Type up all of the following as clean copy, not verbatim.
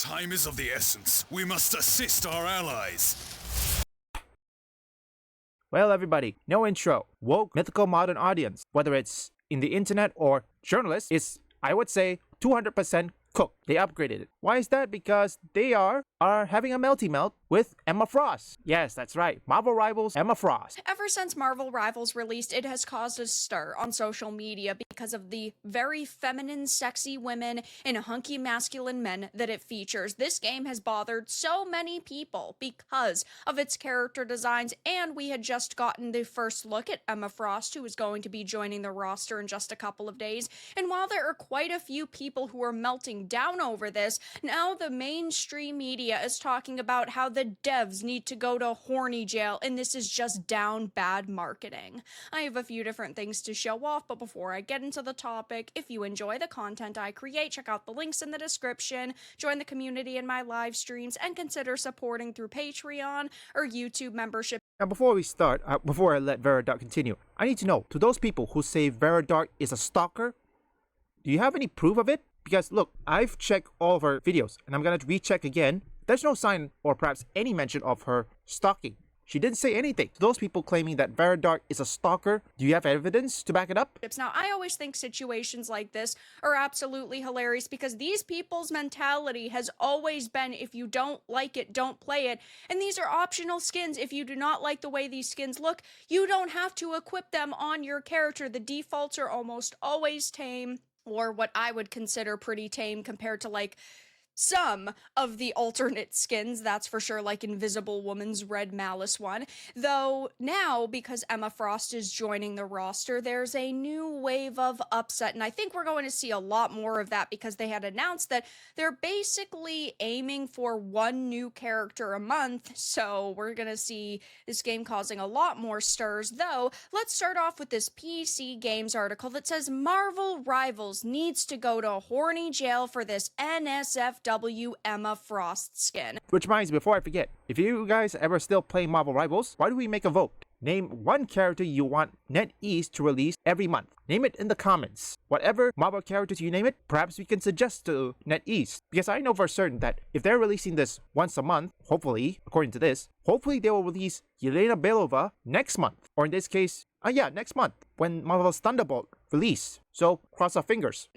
Time is of the essence. We must assist our allies. Well, everybody, no intro. Woke, mythical modern audience, whether it's in the internet or journalists, is, I would say, 200% cooked. They upgraded it. Why is that? Because they are having a melty melt with Emma Frost. Yes, that's right. Marvel Rivals Emma Frost. Ever since Marvel Rivals released, it has caused a stir on social media because of the very feminine, sexy women and hunky masculine men that it features. This game has bothered so many people because of its character designs, and we had just gotten the first look at Emma Frost, who is going to be joining the roster in just a couple of days. And while there are quite a few people who are melting down over this, now the mainstream media is talking about how the devs need to go to horny jail, and this is just down bad marketing. I have a few different things to show off, but before I get into the topic, if you enjoy the content I create, check out the links in the description, join the community in my live streams, and consider supporting through Patreon or YouTube membership. Now, before we start, before I let Veridark continue, I need to know, to those people who say Veridark is a stalker, do you have any proof of it? Because look, I've checked all of her videos, and I'm gonna recheck again. There's no sign or perhaps any mention of her stalking. She didn't say anything. To those people claiming that Veridark is a stalker, do you have evidence to back it up? Now, I always think situations like this are absolutely hilarious because these people's mentality has always been, if you don't like it, don't play it. And these are optional skins. If you do not like the way these skins look, you don't have to equip them on your character. The defaults are almost always tame, or what I would consider pretty tame compared to like some of the alternate skins, that's for sure, like Invisible Woman's Red Malice one. Though now, because Emma Frost is joining the roster, there's a new wave of upset, and I think we're going to see a lot more of that because they had announced that they're basically aiming for one new character a month, so we're gonna see this game causing a lot more stirs. Though, let's start off with this PC Games article that says Marvel Rivals needs to go to horny jail for this NSFW Emma Frost skin. Which reminds me, before I forget, if you guys ever still play Marvel Rivals, why do we make a vote? Name one character you want NetEase to release every month. Name it in the comments. Whatever Marvel characters you name it, perhaps we can suggest to NetEase. Because I know for certain that if they're releasing this once a month, hopefully, according to this, hopefully they will release Yelena Belova next month. Or in this case, next month, when Marvel's Thunderbolt release. So, cross our fingers.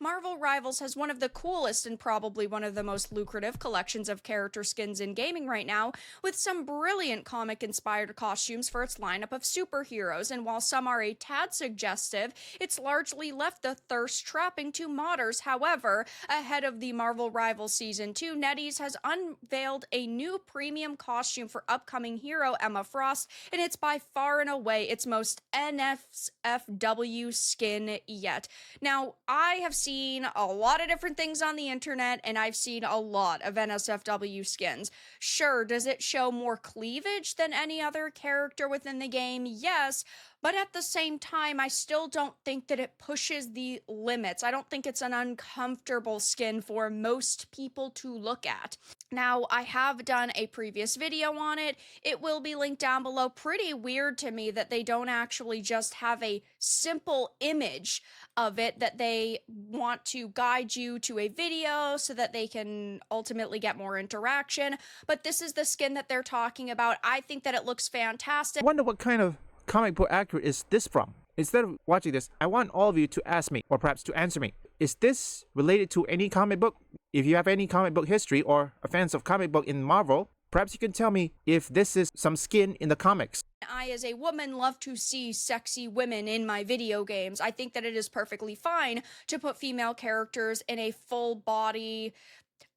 Marvel Rivals has one of the coolest and probably one of the most lucrative collections of character skins in gaming right now, with some brilliant comic-inspired costumes for its lineup of superheroes, and while some are a tad suggestive, it's largely left the thirst trapping to modders. However, ahead of the Marvel Rivals Season 2, NetEase has unveiled a new premium costume for upcoming hero Emma Frost, and it's by far and away its most NSFW skin yet. Now, I have seen a lot of different things on the internet, and I've seen a lot of NSFW skins. Sure, does it show more cleavage than any other character within the game? Yes, but at the same time, I still don't think that it pushes the limits. I don't think it's an uncomfortable skin for most people to look at. Now, I have done a previous video on it. It will be linked down below. Pretty weird to me that they don't actually just have a simple image of it, that they want to guide you to a video so that they can ultimately get more interaction. But this is the skin that they're talking about. I think that it looks fantastic. I wonder what kind of comic book actor is this from? Instead of watching this, I want all of you to ask me, or perhaps to answer me, is this related to any comic book? If you have any comic book history or are fans of comic book in Marvel, perhaps you can tell me if this is some skin in the comics. I, as a woman, love to see sexy women in my video games. I think that it is perfectly fine to put female characters in a full body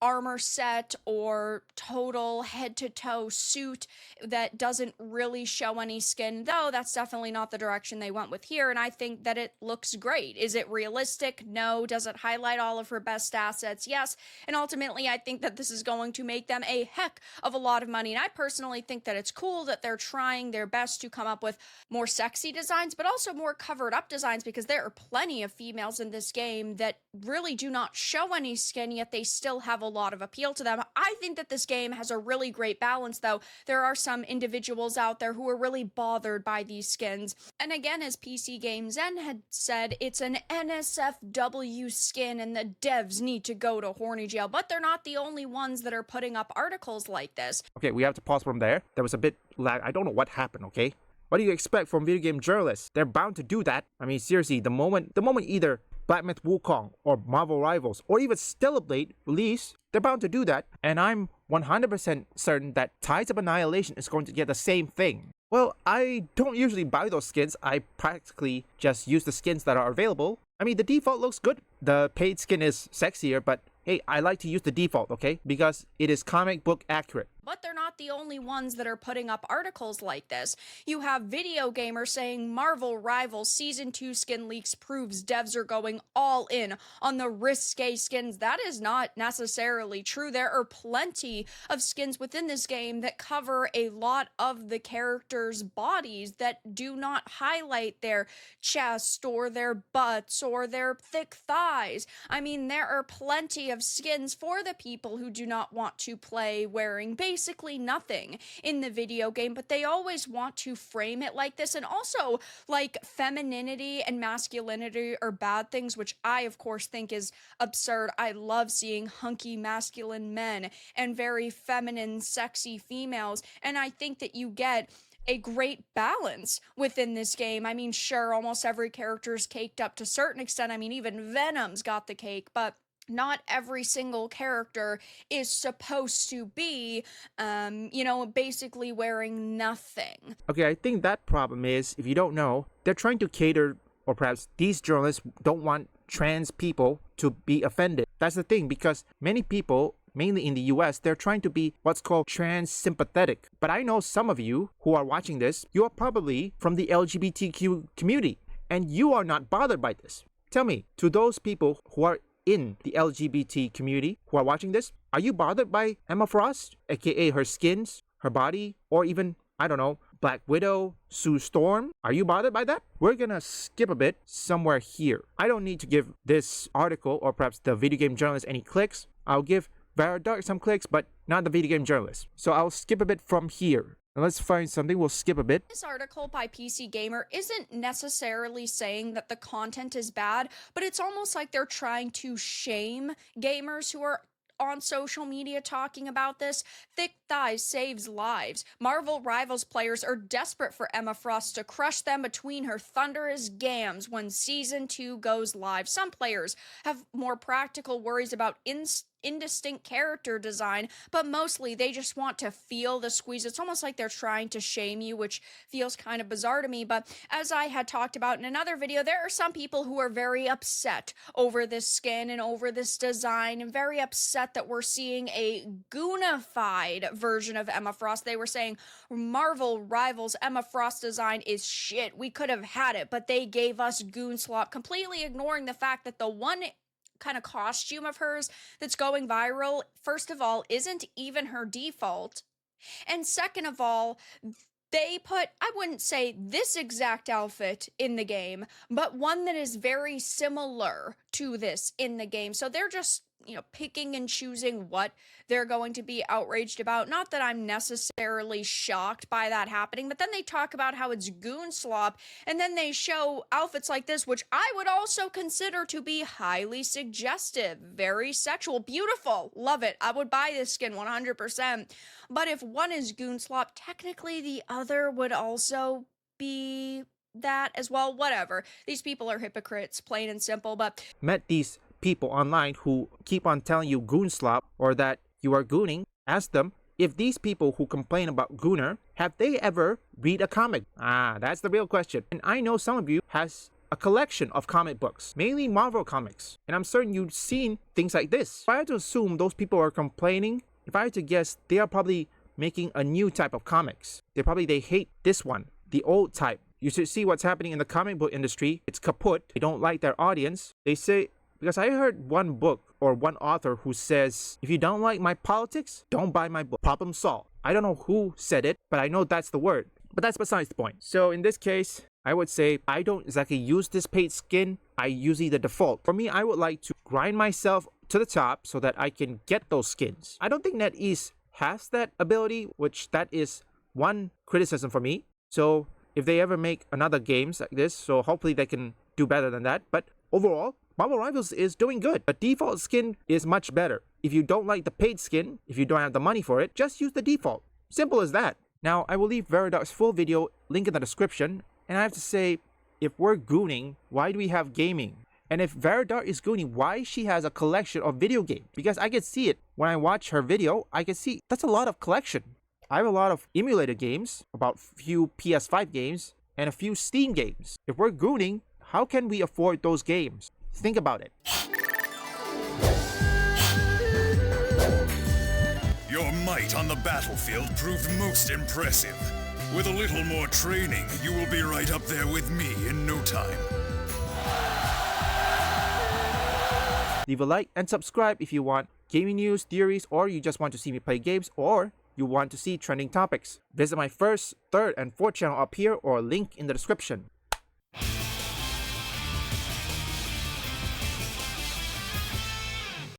armor set or total head-to-toe suit that doesn't really show any skin, though that's definitely not the direction they went with here, and I think that it looks great. Is it realistic? No. Does it highlight all of her best assets? Yes. And ultimately, I think that this is going to make them a heck of a lot of money, and I personally think that it's cool that they're trying their best to come up with more sexy designs, but also more covered-up designs, because there are plenty of females in this game that really do not show any skin, yet they still have a lot of appeal to them. I think that this game has a really great balance, though. There are some individuals out there who are really bothered by these skins. And again, as PC Game Zen had said, it's an NSFW skin and the devs need to go to horny jail. But they're not the only ones that are putting up articles like this. Okay, we have to pause from there. There was a bit lag. I don't know what happened, okay? What do you expect from video game journalists? They're bound to do that. I mean, seriously, the moment either Black Myth Wukong or Marvel Rivals or even Stellar Blade release, they're bound to do that. And I'm 100% certain that Tides of Annihilation is going to get the same thing. Well, I don't usually buy those skins. I practically just use the skins that are available. I mean, the default looks good. The paid skin is sexier, but hey, I like to use the default, okay? Because it is comic book accurate. But they're not the only ones that are putting up articles like this. You have Video Gamer saying Marvel Rivals Season 2 skin leaks proves devs are going all in on the risque skins. That is not necessarily true. There are plenty of skins within this game that cover a lot of the characters' bodies that do not highlight their chest or their butts or their thick thighs. I mean, there are plenty of skins for the people who do not want to play wearing basically nothing in the video game, but they always want to frame it like this. And also, like, femininity and masculinity are bad things, which I, of course, think is absurd. I love seeing hunky masculine men and very feminine, sexy females, and I think that you get a great balance within this game. I mean, sure, almost every character is caked up to a certain extent. I mean, even Venom's got the cake, but not every single character is supposed to be, basically wearing nothing. Okay, I think that problem is, if you don't know, they're trying to cater, or perhaps these journalists don't want trans people to be offended. That's the thing, because many people, mainly in the US, they're trying to be what's called trans sympathetic. But I know some of you who are watching this, you are probably from the LGBTQ community, and you are not bothered by this. Tell me, to those people who are in the LGBT community who are watching this, are you bothered by Emma Frost, aka her skins, her body, or even, I don't know, Black Widow, Sue Storm? Are you bothered by that? We're gonna skip a bit somewhere here. I don't need to give this article or perhaps the video game journalist any clicks. I'll give Varadark some clicks, but not the video game journalist. So I'll skip a bit from here. Now let's find something. We'll skip a bit. This article by PC Gamer isn't necessarily saying that the content is bad, but it's almost like they're trying to shame gamers who are on social media talking about this. Thick thighs saves lives. Marvel Rivals players are desperate for Emma Frost to crush them between her thunderous gams when Season 2 goes live. Some players have more practical worries about indistinct character design, but mostly they just want to feel the squeeze. It's almost like they're trying to shame you, which feels kind of bizarre to me. But as I had talked about in another video, there are some people who are very upset over this skin and over this design, and very upset that we're seeing a goonified version of Emma Frost. They were saying Marvel Rivals Emma Frost design is shit. We could have had it, but they gave us goon slop, completely ignoring the fact that the one kind of costume of hers that's going viral, first of all, isn't even her default. And second of all, they put, I wouldn't say this exact outfit in the game, but one that is very similar to this in the game. So they're just, picking and choosing what they're going to be outraged about. Not that I'm necessarily shocked by that happening, but then they talk about how it's goon slop, and then they show outfits like this, which I would also consider to be highly suggestive, very sexual, beautiful, love it. I would buy this skin 100%. But if one is goon slop, technically the other would also be that as well. Whatever. These people are hypocrites, plain and simple. But met these people online who keep on telling you goon slop or that you are gooning. Ask them if these people who complain about gooner, have they ever read a comic? That's the real question. And I know some of you has a collection of comic books, mainly Marvel comics, and I'm certain you've seen things like this. If I had to assume those people are complaining, if I had to guess, they are probably making a new type of comics. They hate this one, the old type. You should see what's happening in the comic book industry. It's kaput. They don't like their audience. They say, because I heard one book or one author who says, if you don't like my politics, don't buy my book. Problem solved. I don't know who said it, but I know that's the word. But that's besides the point. So in this case, I would say I don't exactly use this paid skin. I use the default. For me, I would like to grind myself to the top so that I can get those skins. I don't think NetEase has that ability, which that is one criticism for me. So if they ever make another games like this, so hopefully they can do better than that. But overall, Marvel Rivals is doing good. The default skin is much better. If you don't like the paid skin, if you don't have the money for it, just use the default. Simple as that. Now, I will leave Veridar's full video link in the description. And I have to say, if we're gooning, why do we have gaming? And if Veridar is gooning, why she has a collection of video games? Because I can see it. When I watch her video, I can see that's a lot of collection. I have a lot of emulated games, about few PS5 games, and a few Steam games. If we're gooning, how can we afford those games? Think about it. Your might on the battlefield proved most impressive. With a little more training, you will be right up there with me in no time. Leave a like and subscribe if you want gaming news, theories, or you just want to see me play games, or you want to see trending topics. Visit my first, third, and fourth channel up here or link in the description.